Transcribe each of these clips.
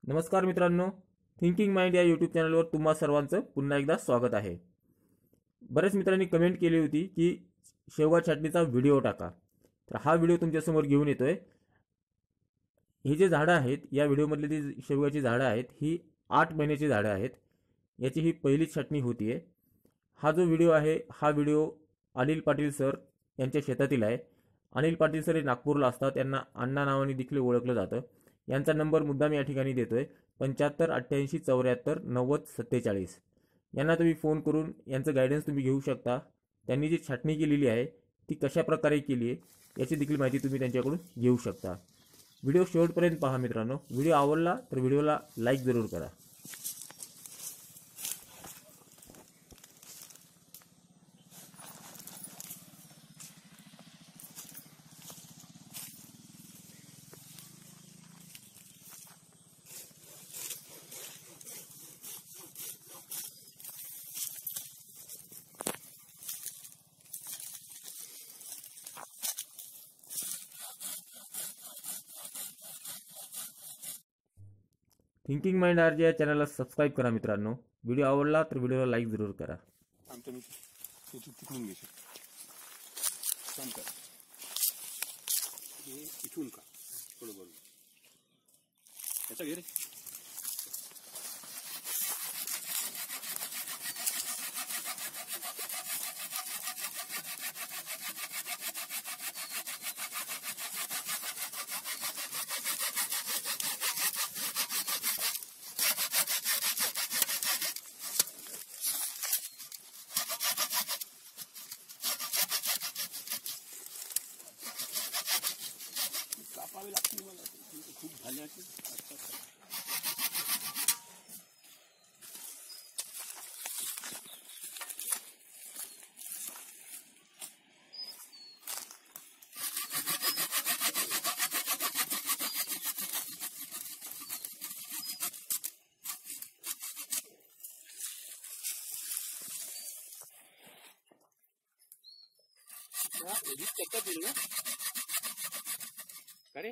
नमस्कार मित्रांनो, thinking mind या यूट्यूब चॅनलवर तुम्हा सर्वांचं पुन्हा एकदा स्वागत आहे। बरेच मित्रांनी कमेंट केली होती की शेवगा छाटणीचा व्हिडिओ टाका, तर हा व्हिडिओ तुमच्यासमोर घेऊन येतोय। हे जे झाडं आहेत, या व्हिडिओमधली जी शेवगाची झाडं आहेत, ही 8 महिन्याची झाडं आहेत। याची ही पहिलीच छाटणी होतीये। हा जो व्हिडिओ आहे, हा व्हिडिओ अनिल पाटील सर यांच्या शेतातील आहे। अनिल पाटील सर हे नागपूरला असतात, त्यांना अण्णा नावाने देखील ओळखलं जातं। यांचा नंबर मुद्दाम या ठिकाणी देतोय, 75 88 74 90 47। यांना तुम्ही फोन करून यांचं गायडन्स तुम्ही घेऊ शकता। त्यांनी जी छाटणी केलेली आहे ती कशा प्रकारे केली आहे याची देखील माहिती तुम्ही त्यांच्याकडून घेऊ शकता। व्हिडिओ शेवटपर्यंत पहा मित्रांनो। व्हिडिओ आवडला तर व्हिडिओला लाईक जरूर करा। थिंकिंग माइंड आरजे या चॅनलला सबस्क्राईब करा मित्रांनो। व्हिडिओ आवडला तर व्हिडिओला लाईक जरूर करा। आमच्या मी तिकडून घेशील काम कर हे इथून का थोडं बरोबर याचा घे रे। कापावे लागतील मला खूप झाले आहेत। चक्कर येईल ना अरे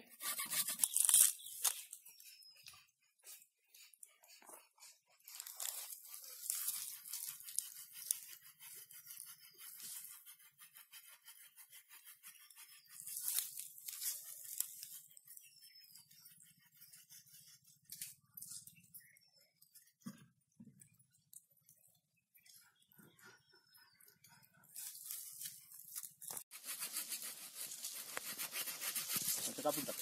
कापून टाक।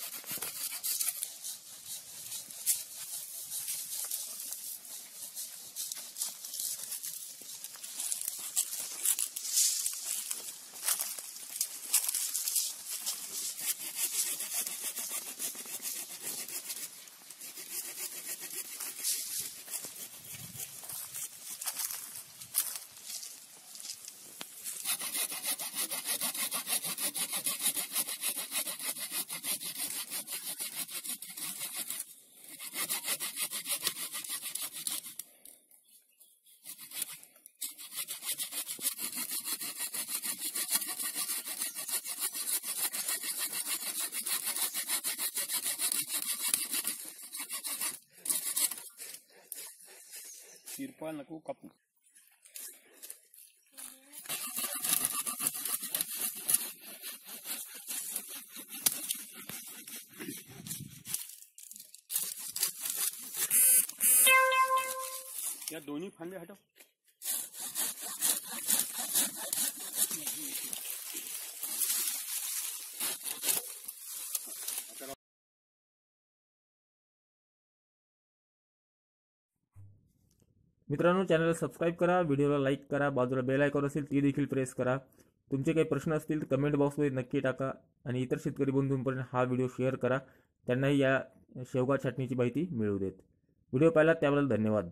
तिरपा नको कापू। या दोन्ही फांदे हटव। मित्रांनो, चॅनलला सबस्क्राईब करा, व्हिडिओला लाईक करा, बाजूला बेल आयकॉन असेल ती देखील प्रेस करा। तुमचे काही प्रश्न असतील तर कमेंट बॉक्समध्ये नक्की टाका आणि इतर शेतकरी बंधूंपर्यंत हा व्हिडिओ शेअर करा, त्यांनाही या शेवगा छाटणीची माहिती मिळू देत। व्हिडिओ पाहिला त्याबद्दल धन्यवाद।